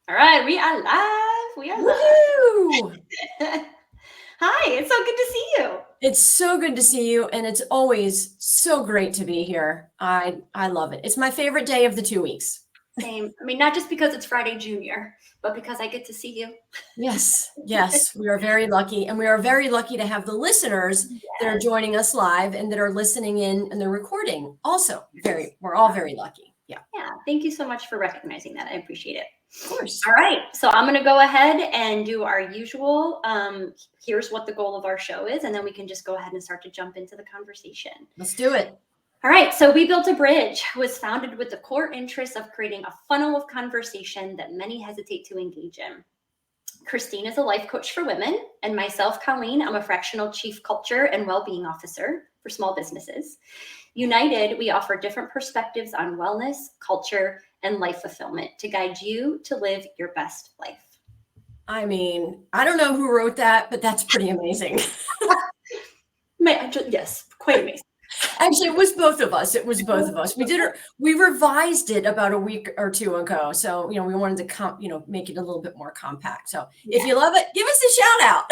All right, we are live. We are Woo! live. Hi, it's so good to see you. It's so good to see you, and it's always so great to be here. I love it. It's my favorite day of the 2 weeks. Same. I mean, not just because it's Friday Junior, but because I get to see you. Yes, we are very lucky, and we are very lucky to have the listeners that are joining us live and that are listening in and they're recording. Also, we're all very lucky. Yeah. Yeah. Thank you so much for recognizing that. I appreciate it. Of course. All right. So I'm going to go ahead and do our usual. Here's what the goal of our show is, and then we can just go ahead and start to jump into the conversation. Let's do it. All right, so We Built a Bridge was founded with the core interest of creating a funnel of conversation that many hesitate to engage in. Christine is a life coach for women, and myself, Colleen, I'm a fractional chief culture and well-being officer for small businesses. United, we offer different perspectives on wellness, culture, and life fulfillment to guide you to live your best life. I mean, I don't know who wrote that, but that's pretty amazing. Yes, quite amazing. Actually, it was both of us. We revised it about a week or two ago. So, we wanted to make it a little bit more compact. So if you love it, give us a shout out.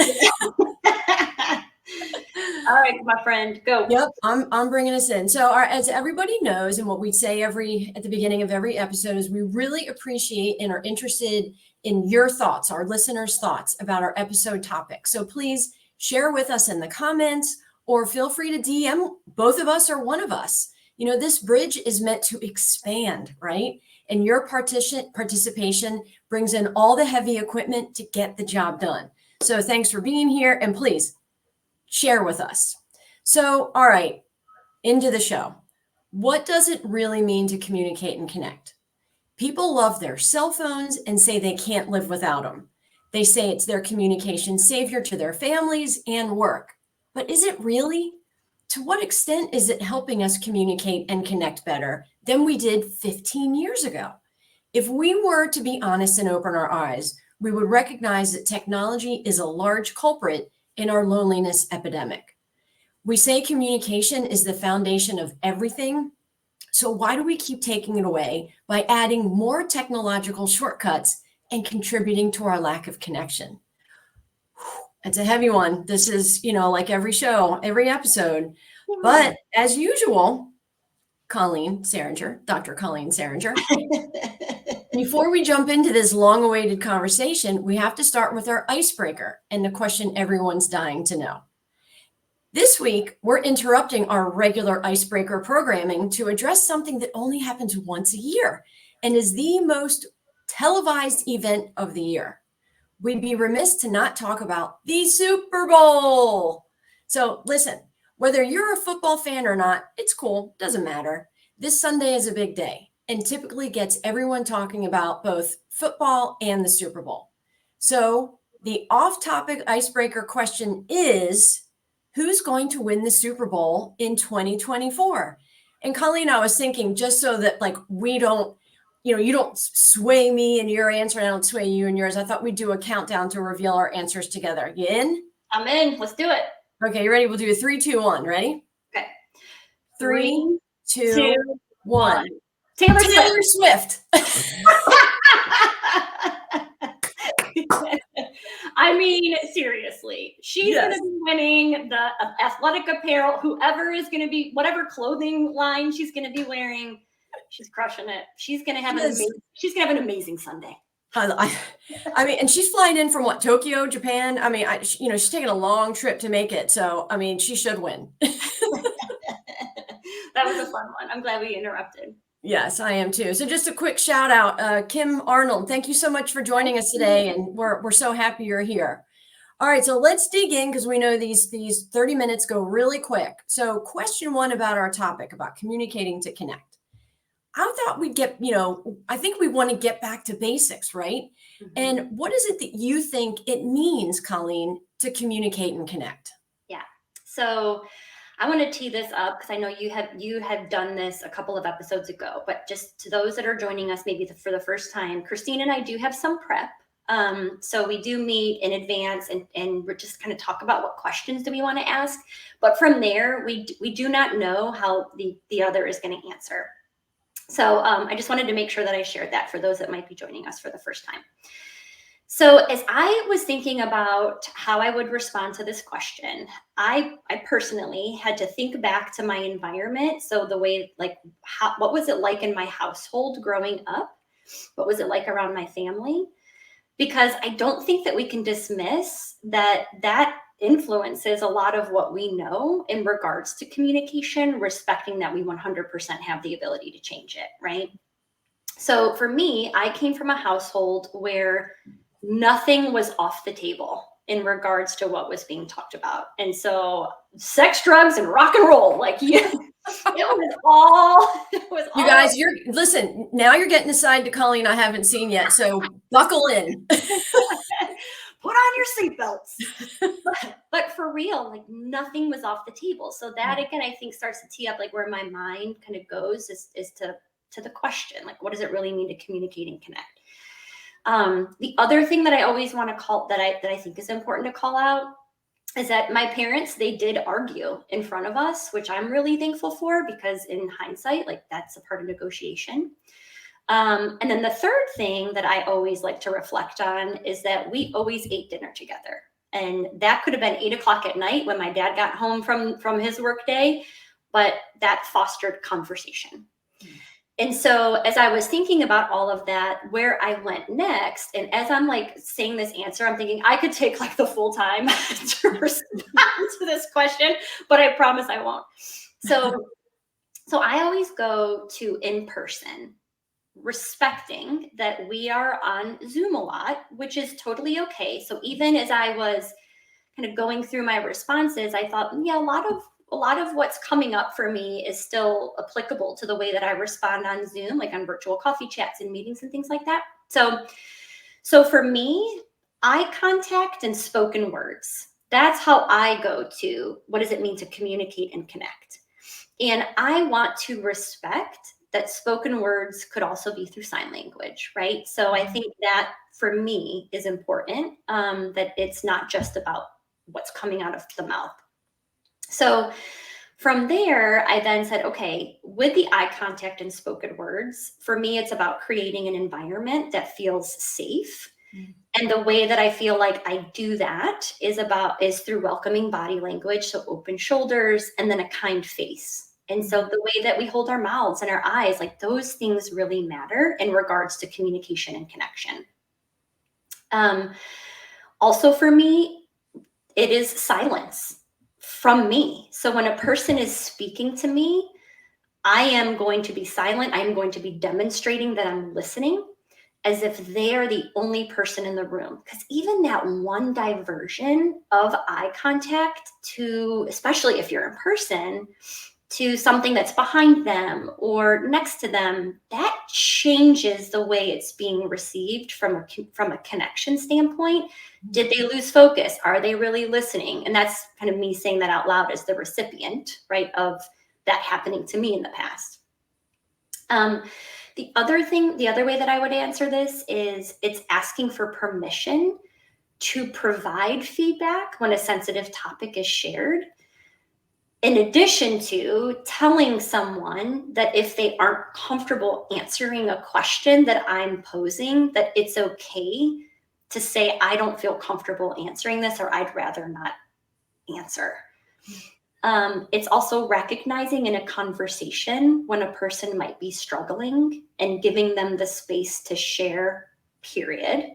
All right, my friend, go. Yep, I'm bringing us in. So as everybody knows, and what we say at the beginning of every episode is we really appreciate and are interested in your thoughts, our listeners' thoughts about our episode topic. So please share with us in the comments, or feel free to DM both of us or one of us. This bridge is meant to expand, right? And your participation brings in all the heavy equipment to get the job done. So thanks for being here, and please share with us. So, all right, into the show. What does it really mean to communicate and connect? People love their cell phones and say they can't live without them. They say it's their communication savior to their families and work. But is it really? To what extent is it helping us communicate and connect better than we did 15 years ago? If we were to be honest and open our eyes, we would recognize that technology is a large culprit in our loneliness epidemic. We say communication is the foundation of everything. So why do we keep taking it away by adding more technological shortcuts and contributing to our lack of connection? It's a heavy one. This is, like every show, every episode. But as usual, Dr. Colleen Saringer, before we jump into this long-awaited conversation, we have to start with our icebreaker and the question everyone's dying to know. This week, we're interrupting our regular icebreaker programming to address something that only happens once a year and is the most televised event of the year. We'd be remiss to not talk about the Super Bowl. So listen, whether you're a football fan or not, it's cool, doesn't matter. This Sunday is a big day and typically gets everyone talking about both football and the Super Bowl. So the off-topic icebreaker question is, who's going to win the Super Bowl in 2024? And Colleen, I was thinking, just so that we don't, you don't sway me in your answer and I don't sway you in yours, I thought we'd do a countdown to reveal our answers together. You in? I'm in. Let's do it. Okay, you ready? We'll do a 3, 2, 1. Ready? Okay. 3, 2, 1. Taylor Swift. I mean, seriously, she's going to be winning the athletic apparel, whoever is going to be, whatever clothing line she's going to be wearing. She's crushing it. She's going to have an amazing Sunday. I mean, and she's flying in from Tokyo, Japan. I mean, she's taking a long trip to make it. So, I mean, she should win. That was a fun one. I'm glad we interrupted. Yes, I am too. So just a quick shout out, Kim Arnold. Thank you so much for joining us today. And we're so happy you're here. All right, so let's dig in because we know these 30 minutes go really quick. So question 1 about our topic about communicating to connect. I thought we'd get, I think we want to get back to basics, right? Mm-hmm. And what is it that you think it means, Colleen, to communicate and connect? Yeah. So I want to tee this up because I know you have done this a couple of episodes ago, but just to those that are joining us maybe for the first time, Christine and I do have some prep. So we do meet in advance and we're just kind of talk about what questions do we want to ask. But from there, we do not know how the other is going to answer. So I just wanted to make sure that I shared that for those that might be joining us for the first time. So as I was thinking about how I would respond to this question, I personally had to think back to my environment. So the way, like, what was it like in my household growing up? What was it like around my family? Because I don't think that we can dismiss that influences a lot of what we know in regards to communication, respecting that we 100% have the ability to change it, right? So for me, I came from a household where nothing was off the table in regards to what was being talked about. And so sex, drugs, and rock and roll, like, yeah, it was all. You guys, listen, now you're getting a side to Colleen I haven't seen yet. So buckle in. Put on your seatbelts. But for real, like, nothing was off the table. So that, again, I think starts to tee up like where my mind kind of goes is to the question, like, what does it really mean to communicate and connect? The other thing that I always want to call that I think is important to call out is that my parents, they did argue in front of us, which I'm really thankful for, because in hindsight, like, that's a part of negotiation. And then the third thing that I always like to reflect on is that we always ate dinner together. And that could have been 8 o'clock at night when my dad got home from his work day, but that fostered conversation. And so as I was thinking about all of that, where I went next, and as I'm like saying this answer, I'm thinking I could take like the full time to respond to this question, but I promise I won't. So I always go to in person, respecting that we are on Zoom a lot, which is totally okay. So even as I was kind of going through my responses, I thought, yeah, a lot of what's coming up for me is still applicable to the way that I respond on Zoom, like on virtual coffee chats and meetings and things like that. So for me, eye contact and spoken words, that's how I go to what does it mean to communicate and connect. And I want to respect that spoken words could also be through sign language, right? So I think that for me is important, that it's not just about what's coming out of the mouth. So from there, I then said, okay, with the eye contact and spoken words, for me, it's about creating an environment that feels safe. And the way that I feel like I do that is through welcoming body language. So open shoulders and then a kind face. And so the way that we hold our mouths and our eyes, like, those things really matter in regards to communication and connection. Also for me, it is silence from me. So when a person is speaking to me, I am going to be silent. I am going to be demonstrating that I'm listening as if they are the only person in the room. Because even that one diversion of eye contact to, especially if you're in person, to something that's behind them or next to them, that changes the way it's being received from a connection standpoint. Did they lose focus? Are they really listening? And that's kind of me saying that out loud as the recipient, right, of that happening to me in the past. The other way that I would answer this is it's asking for permission to provide feedback when a sensitive topic is shared, in addition to telling someone that if they aren't comfortable answering a question that I'm posing, that it's okay to say, I don't feel comfortable answering this, or I'd rather not answer. It's also recognizing in a conversation when a person might be struggling and giving them the space to share, period.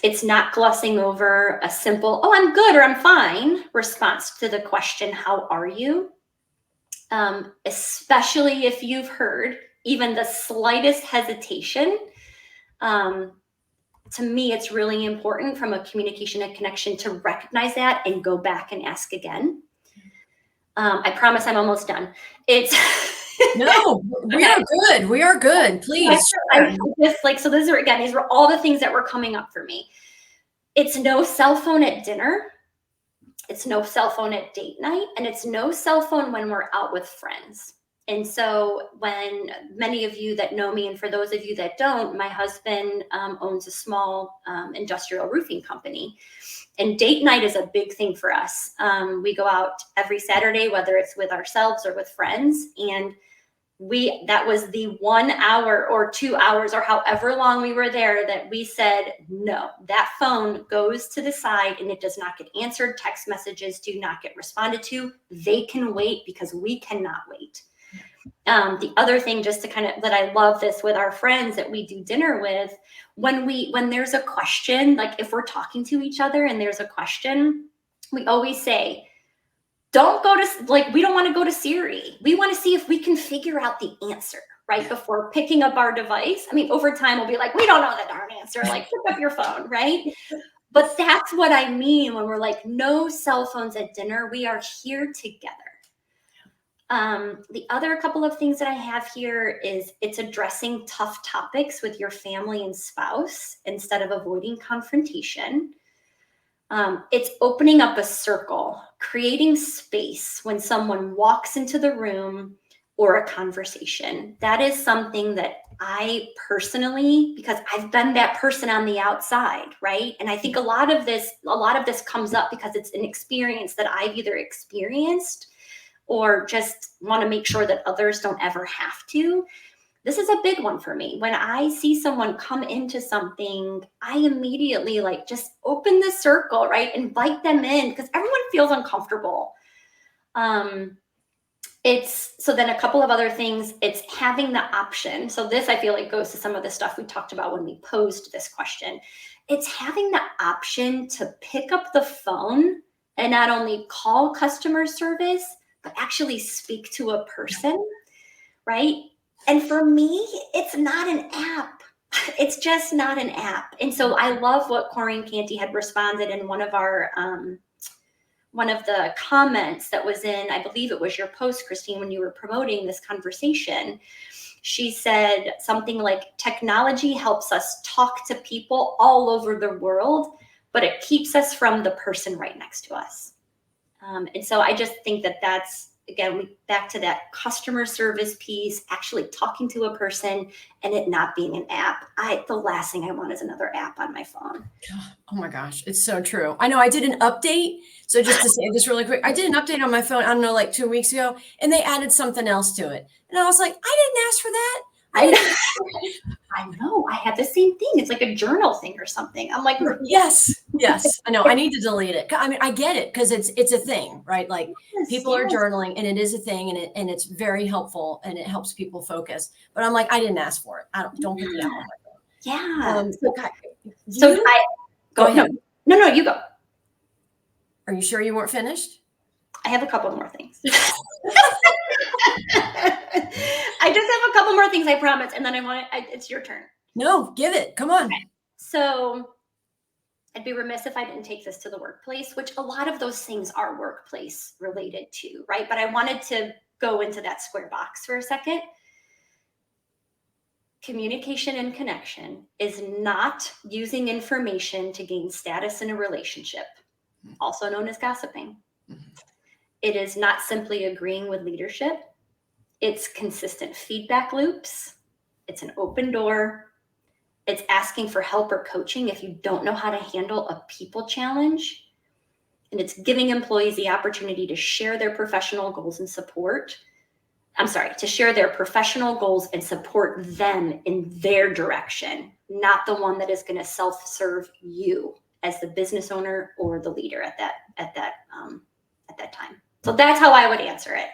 It's not glossing over a simple, oh, I'm good or I'm fine response to the question, how are you? Especially if you've heard even the slightest hesitation. To me, it's really important from a communication and connection to recognize that and go back and ask again. I promise I'm almost done. No, we are good. We are good. Please. So these were all the things that were coming up for me. It's no cell phone at dinner. It's no cell phone at date night. And it's no cell phone when we're out with friends. And so when many of you that know me, and for those of you that don't, my husband owns a small industrial roofing company. And date night is a big thing for us. We go out every Saturday, whether it's with ourselves or with friends. And that was the 1 hour or 2 hours or however long we were there that we said, no, that phone goes to the side and it does not get answered. Text messages do not get responded to. They can wait because we cannot wait. The other thing, just to kind of, that I love this with our friends that we do dinner with, when there's a question, like if we're talking to each other and there's a question, we always say, don't go to, like, we don't want to go to Siri. We want to see if we can figure out the answer, right? Before picking up our device. I mean, over time we'll be like, we don't know the darn answer. Like, pick up your phone, right? But that's what I mean when we're like, no cell phones at dinner. We are here together. The other couple of things that I have here is it's addressing tough topics with your family and spouse instead of avoiding confrontation. It's opening up a circle, creating space when someone walks into the room or a conversation. That is something that I personally, because I've been that person on the outside, right? And I think a lot of this comes up because it's an experience that I've either experienced or just want to make sure that others don't ever have to. This is a big one for me. When I see someone come into something, I immediately like just open the circle, right? Invite them in because everyone feels uncomfortable. So then a couple of other things, it's having the option. So this, I feel like, goes to some of the stuff we talked about when we posed this question. It's having the option to pick up the phone and not only call customer service, but actually speak to a person, right? And for me, it's not an app. It's just not an app. And so I love what Corrine Canty had responded in one of the comments that was in, I believe it was your post, Christine, when you were promoting this conversation. She said something like, technology helps us talk to people all over the world, but it keeps us from the person right next to us. And so I just think that that's, again, back to that customer service piece, actually talking to a person and it not being an app. The last thing I want is another app on my phone. Oh my gosh, it's so true. I know I did an update. So just to say this really quick, I did an update on my phone, I don't know, like 2 weeks ago, and they added something else to it. And I was like, I didn't ask for that. I know. I had the same thing. It's like a journal thing or something. I'm like, yes. I know. I need to delete it. I mean, I get it because it's a thing, right? Like people are journaling, and it is a thing, and it's very helpful, and it helps people focus. But I'm like, I didn't ask for it. Don't put the app on my phone. Yeah. Go ahead. No, you go. Are you sure you weren't finished? I have a couple more things. I just have a couple more things, I promise. And then it's your turn. No, give it. Come on. Okay. So I'd be remiss if I didn't take this to the workplace, which a lot of those things are workplace related to, right? But I wanted to go into that square box for a second. Communication and connection is not using information to gain status in a relationship, also known as gossiping. It is not simply agreeing with leadership. It's consistent feedback loops. It's an open door. It's asking for help or coaching if you don't know how to handle a people challenge. And it's giving employees the opportunity to share their professional goals and support. To share their professional goals and support them in their direction, not the one that is going to self-serve you as the business owner or the leader at that time. So that's how I would answer it.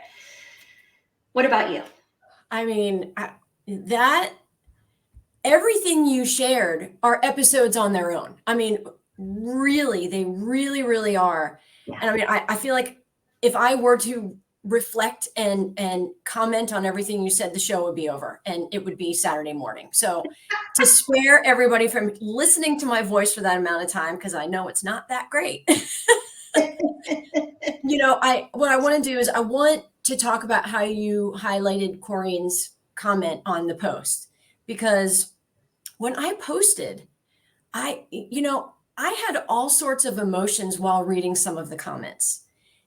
What about you? I mean, everything you shared are episodes on their own. I mean, really, they really, really are. Yeah. And I mean, I feel like if I were to reflect and comment on everything you said, the show would be over and it would be Saturday morning. So to spare everybody from listening to my voice for that amount of time, because I know it's not that great. What I want to do is I want to talk about how you highlighted Corrine's comment on the post, because when I posted, I had all sorts of emotions while reading some of the comments.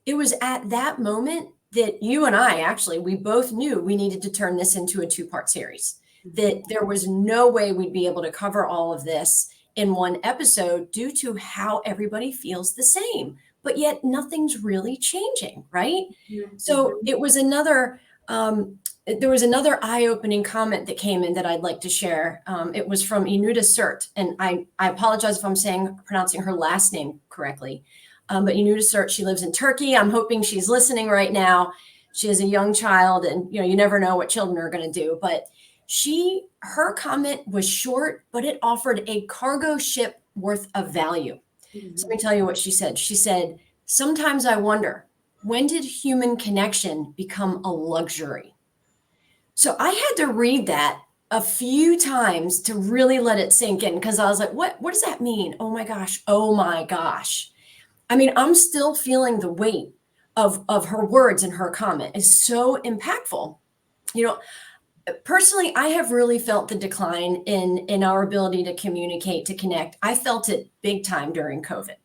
It was at that moment that you and we both knew we needed to turn this into a 2-part series, that there was no way we'd be able to cover all of this in one episode due to how everybody feels the same, but yet nothing's really changing, right? Mm-hmm. So it was another there was another eye-opening comment that came in that I'd like to share. It was from Inuda Sert, and I apologize if I'm pronouncing her last name correctly. But Inuda Sert, she lives in Turkey. I'm hoping she's listening right now. She has a young child, and you never know what children are going to do. But her comment was short, but it offered a cargo ship worth of value. Mm-hmm. So let me tell you what she said. She said, "Sometimes I wonder, when did human connection become a luxury?" So I had to read that a few times to really let it sink in, because I was like, what does that mean? Oh my gosh. Oh my gosh. I mean, I'm still feeling the weight of her words and her comment is so impactful. Personally, I have really felt the decline in our ability to communicate, to connect. I felt it big time during COVID.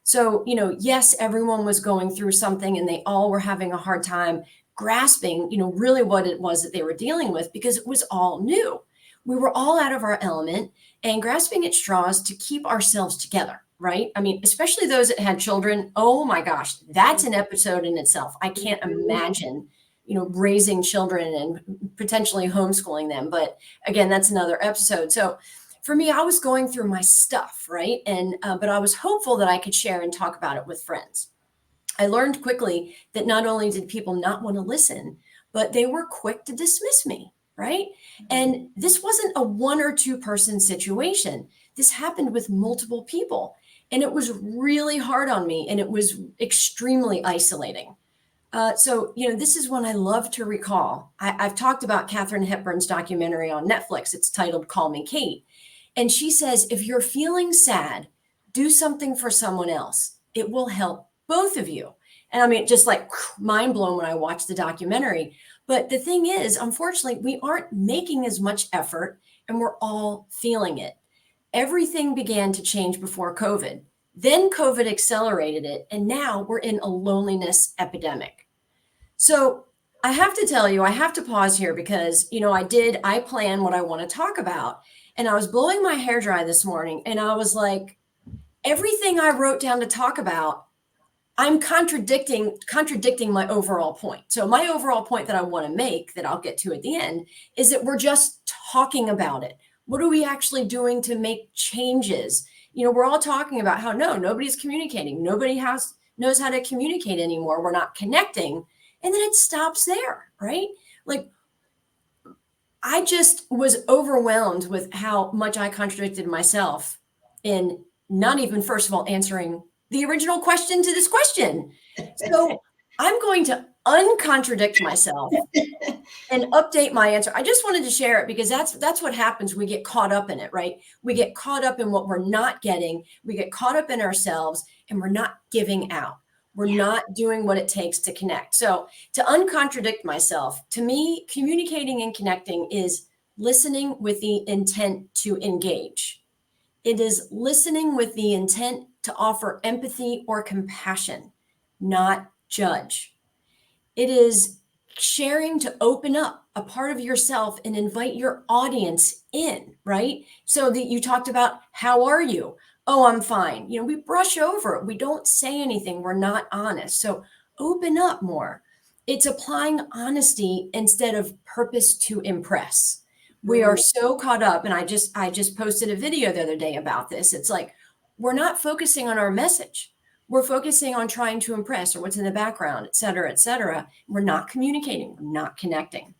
So, yes, everyone was going through something and they all were having a hard time grasping, really what it was that they were dealing with, because it was all new. We were all out of our element and grasping at straws to keep ourselves together, right? I mean, especially those that had children. Oh my gosh, that's an episode in itself. I can't imagine, raising children and potentially homeschooling them. But again, that's another episode. So for me, I was going through my stuff, right? And but I was hopeful that I could share and talk about it with friends. I learned quickly that not only did people not want to listen, but they were quick to dismiss me, right? And this wasn't a 1 or 2 person situation. This happened with multiple people. And it was really hard on me, and it was extremely isolating. So, this is one I love to recall. I've talked about Katharine Hepburn's documentary on Netflix. It's titled Call Me Kate. And she says, if you're feeling sad, do something for someone else. It will help both of you. And I mean, just like mind blown when I watched the documentary. But the thing is, unfortunately, we aren't making as much effort, and we're all feeling it. Everything began to change before COVID. Then COVID accelerated it. And now we're in a loneliness epidemic. So I have to tell you, I have to pause here because, I plan what I want to talk about. And I was blowing my hair dry this morning, and I was like, everything I wrote down to talk about, I'm contradicting my overall point. So my overall point that I want to make, that I'll get to at the end, is that we're just talking about it. What are we actually doing to make changes? We're all talking about how nobody's communicating. Nobody knows how to communicate anymore. We're not connecting. And then it stops there, right? Like, I just was overwhelmed with how much I contradicted myself in not even, first of all, answering the original question to this question. So I'm going to uncontradict myself and update my answer. I just wanted to share it because that's what happens. We get caught up in it, right? We get caught up in what we're not getting. We get caught up in ourselves, and we're not giving out. We're not doing what it takes to connect. So to uncontradict myself, to me, communicating and connecting is listening with the intent to engage. It is listening with the intent to offer empathy or compassion, not judge. It is sharing to open up a part of yourself and invite your audience in, right? So that you talked about, how are you? Oh, I'm fine. We brush over it. We don't say anything. We're not honest. So open up more. It's applying honesty instead of purpose to impress. We are so caught up. And I just posted a video the other day about this. It's like, we're not focusing on our message. We're focusing on trying to impress, or what's in the background, et cetera, et cetera. We're not communicating. We're not connecting.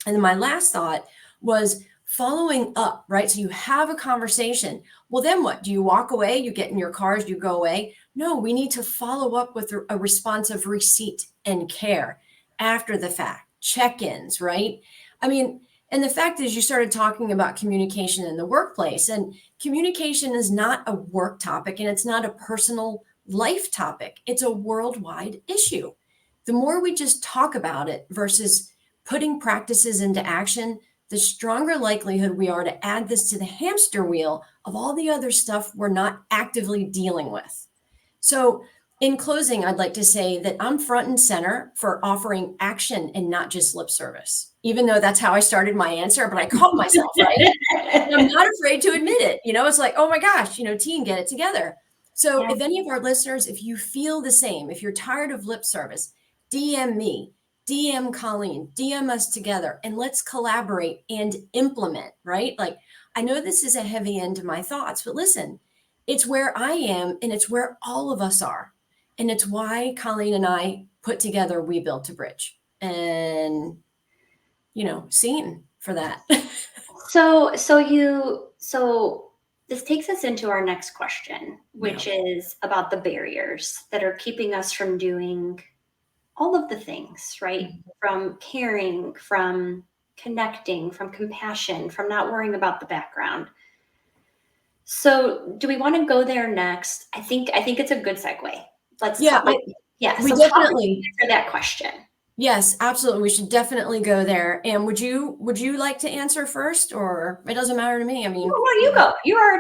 And then my last thought was following up, right? So you have a conversation. Well, then what? Do you walk away? You get in your cars, you go away? No, we need to follow up with a response of receipt and care after the fact, check-ins, right? I mean, and the fact is, you started talking about communication in the workplace, and communication is not a work topic, and it's not a personal life topic. It's a worldwide issue. The more we just talk about it versus putting practices into action, the stronger likelihood we are to add this to the hamster wheel of all the other stuff we're not actively dealing with. So in closing, I'd like to say that I'm front and center for offering action and not just lip service, even though that's how I started my answer, but I caught myself, right? And I'm not afraid to admit it. It's like, oh my gosh, team, get it together. So if any of our listeners, if you feel the same, if you're tired of lip service, DM me, DM Colleen, DM us together, and let's collaborate and implement, right? Like, I know this is a heavy end to my thoughts, but listen, it's where I am and it's where all of us are. And it's why Colleen and I put together We Built a Bridge. And, scene for that. So this takes us into our next question, which is about the barriers that are keeping us from doing all of the things, right? From caring, from connecting, from compassion, from not worrying about the background. So do we want to go there next? I think it's a good segue. Let's talk. We so definitely answer that question. Yes, absolutely. We should definitely go there. And would you like to answer first, or it doesn't matter to me? I mean, no, you go. You are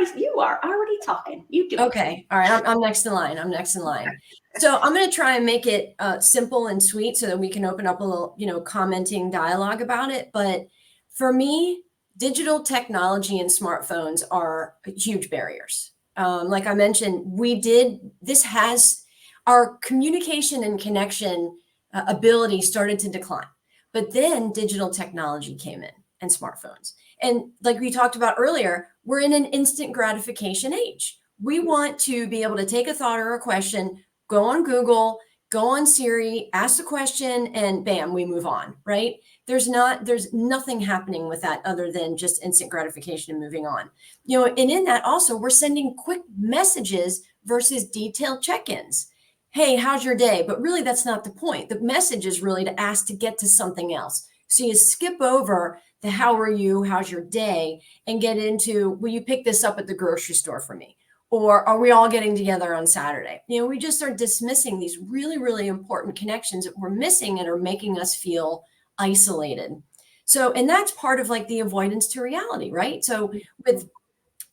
already talking. You do. Okay. All right. I'm next in line. So I'm going to try and make it simple and sweet so that we can open up a little, commenting dialogue about it. But for me, digital technology and smartphones are huge barriers. Like I mentioned, this has our communication and connection ability started to decline. But then digital technology came in and smartphones. And like we talked about earlier, we're in an instant gratification age. We want to be able to take a thought or a question, go on Google, go on Siri, ask the question, and bam, we move on, right? There's nothing happening with that other than just instant gratification and moving on. And in that also, we're sending quick messages versus detailed check-ins. Hey, how's your day? But really, that's not the point. The message is really to ask to get to something else. So you skip over the how are you, how's your day, and get into, will you pick this up at the grocery store for me? Or are we all getting together on Saturday? We just are dismissing these really, really important connections that we're missing and are making us feel isolated. So, and that's part of like the avoidance to reality, right? So with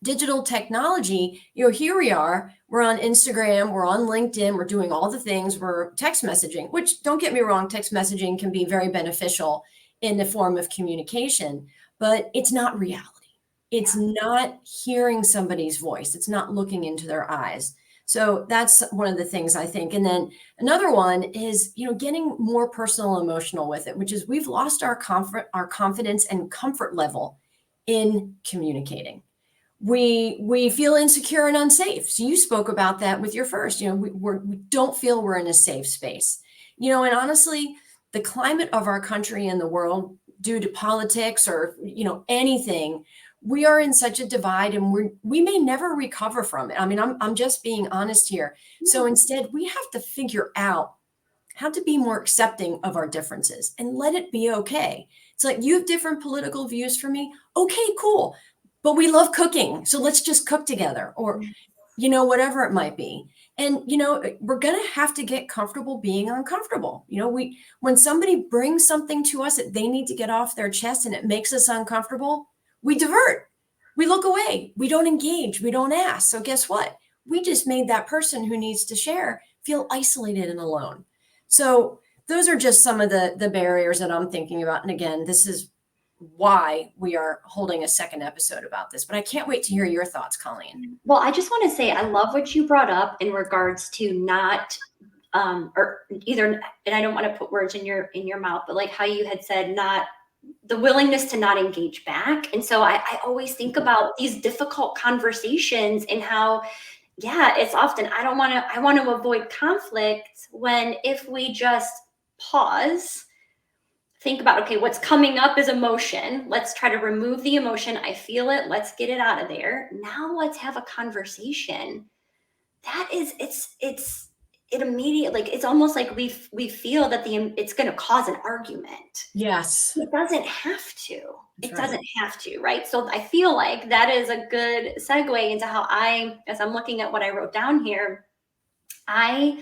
digital technology, here we are, we're on Instagram, we're on LinkedIn, we're doing all the things, we're text messaging, which don't get me wrong, text messaging can be very beneficial in the form of communication, but it's not reality. It's not hearing somebody's voice. It's not looking into their eyes. So that's one of the things I think. And then another one is, getting more personal, emotional with it, which is we've lost our confidence and comfort level in communicating. We feel insecure and unsafe. So you spoke about that with your first, we don't feel we're in a safe space, and honestly, the climate of our country and the world due to politics or, anything, we are in such a divide and we may never recover from it. I mean, I'm just being honest here. So instead we have to figure out how to be more accepting of our differences and let it be okay. It's like, you have different political views from me. Okay, cool. But we love cooking. So let's just cook together or, whatever it might be. And, we're going to have to get comfortable being uncomfortable. When somebody brings something to us that they need to get off their chest and it makes us uncomfortable, we divert, we look away, we don't engage, we don't ask. So guess what? We just made that person who needs to share feel isolated and alone. So those are just some of the barriers that I'm thinking about. And again, this is why we are holding a second episode about this, but I can't wait to hear your thoughts, Colleen. Well, I just want to say, I love what you brought up in regards to not, or either, and I don't want to put words in your mouth, but like how you had said, not the willingness to not engage back. And so I always think about these difficult conversations and how, it's often, I want to avoid conflict when if we just pause, think about, okay, what's coming up is emotion. Let's try to remove the emotion. I feel it. Let's get it out of there. Now let's have a conversation. That is, it immediately, like, it's almost like we feel that it's going to cause an argument. Yes. It doesn't have to. Doesn't have to, right? So I feel like that is a good segue into how as I'm looking at what I wrote down here, I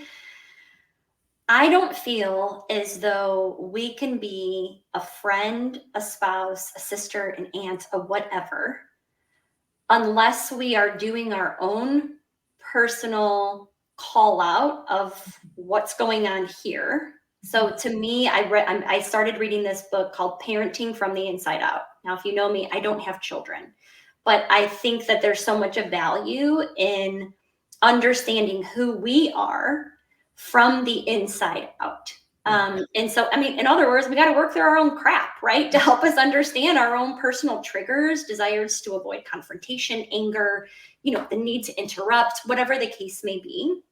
don't feel as though we can be a friend, a spouse, a sister, an aunt, a whatever, unless we are doing our own personal call out of what's going on here. So to me, I started reading this book called Parenting from the Inside Out. Now, if you know me, I don't have children, but I think that there's so much of value in understanding who we are from the inside out. And so, I mean, in other words, we got to work through our own crap, right? To help us understand our own personal triggers, desires to avoid confrontation, anger, the need to interrupt, whatever the case may be.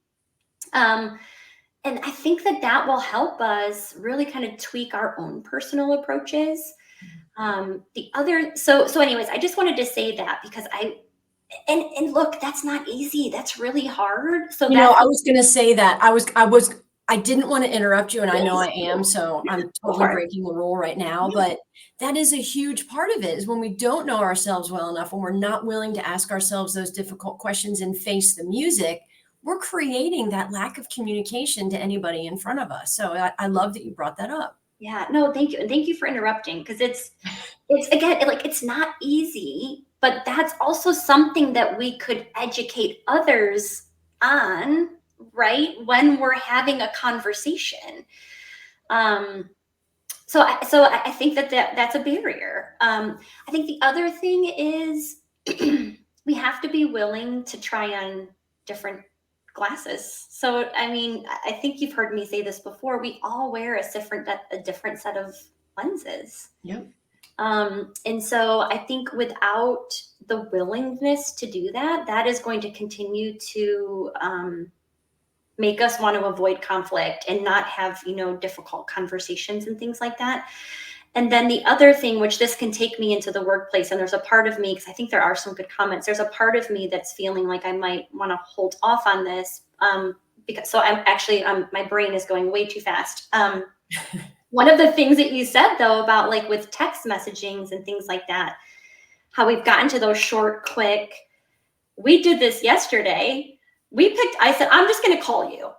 And I think that will help us really kind of tweak our own personal approaches. So anyways, I just wanted to say that because and look, that's not easy. That's really hard. So I was going to say that I didn't want to interrupt you, and I know I am, so I'm totally breaking the rule right now, but that is a huge part of it, is when we don't know ourselves well enough, when we're not willing to ask ourselves those difficult questions and face the music, we're creating that lack of communication to anybody in front of us. So I love that you brought that up. Yeah, no, thank you. And thank you for interrupting, because it's again, like, it's not easy, but that's also something that we could educate others on, right? When we're having a conversation. So I think that's a barrier. I think the other thing is we have to be willing to try on different glasses. So, I mean, I think you've heard me say this before. We all wear a different set of lenses. Yep. And so I think without the willingness to do that, that is going to continue to make us want to avoid conflict and not have, difficult conversations and things like that. And then the other thing, which this can take me into the workplace, and there's a part of me, because I think there are some good comments, there's a part of me that's feeling like I might want to hold off on this, because my brain is going way too fast. One of the things that you said, though, about like with text messagings and things like that, how we've gotten to those short, quick, we did this yesterday. I said, I'm just going to call you,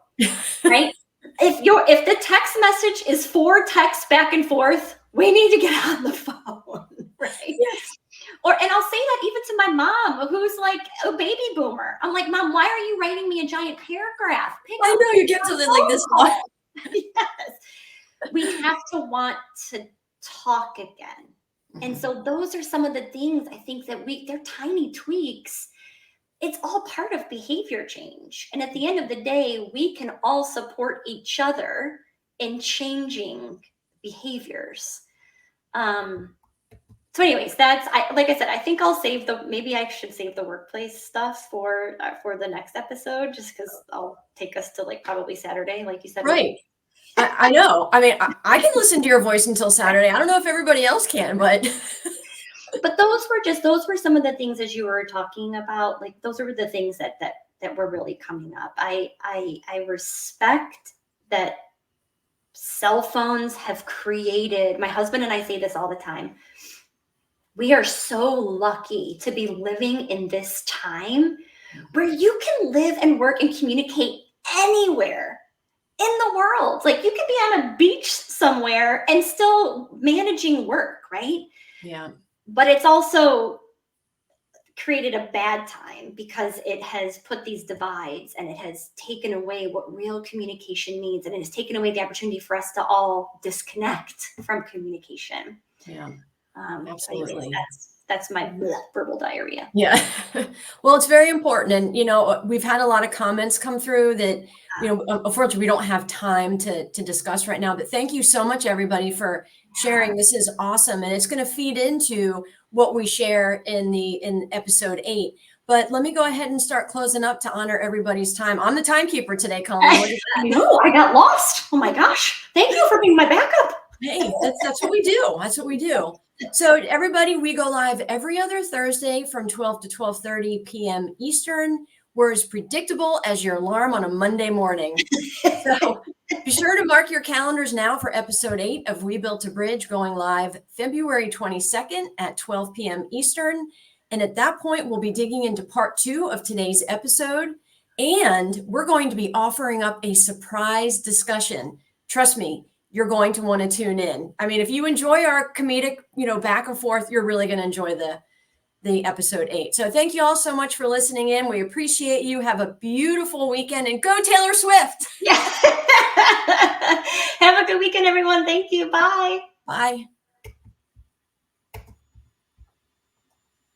right? If the text message is 4 texts back and forth, we need to get on the phone, right? Yes. And I'll say that even to my mom, who's like a baby boomer. I'm like, Mom, why are you writing me a giant paragraph? I know you get something like this one. Yes. We have to want to talk again. Mm-hmm. And so those are some of the things I think that they're tiny tweaks. It's all part of behavior change. And at the end of the day, we can all support each other in changing behaviors. So anyways, like I said, I think maybe I should save the workplace stuff for the next episode, just because I'll take us to like probably Saturday, like you said. Right. I know. I mean, I can listen to your voice until Saturday. I don't know if everybody else can, but those were some of the things, as you were talking about, like those are the things that were really coming up. I respect that cell phones have created, my husband and I say this all the time, we are so lucky to be living in this time where you can live and work and communicate anywhere in the world. Like, you could be on a beach somewhere and still managing work, right? Yeah. But it's also created a bad time because it has put these divides, and it has taken away what real communication means, and it has taken away the opportunity for us to all disconnect from communication. Yeah, absolutely. Anyways, that's my verbal diarrhea. Yeah. Well, it's very important. And, we've had a lot of comments come through that, unfortunately, we don't have time to discuss right now. But thank you so much, everybody, for sharing. This is awesome. And it's going to feed into what we share in episode 8. But let me go ahead and start closing up to honor everybody's time. I'm the timekeeper today, Colleen. No, I got lost. Oh my gosh. Thank you for being my backup. Hey, that's what we do. That's what we do. So everybody, we go live every other Thursday from 12 to 12:30 p.m. Eastern. We're as predictable as your alarm on a Monday morning. So be sure to mark your calendars now for episode 8 of We Built a Bridge, going live February 22nd at 12 p.m. Eastern. And at that point, we'll be digging into part 2 of today's episode. And we're going to be offering up a surprise discussion. Trust me, you're going to want to tune in. I mean, if you enjoy our comedic, back and forth, you're really going to enjoy the episode 8. So thank you all so much for listening in. We appreciate you. Have a beautiful weekend, and go Taylor Swift. Yeah. Have a good weekend, everyone. Thank you. Bye. Bye.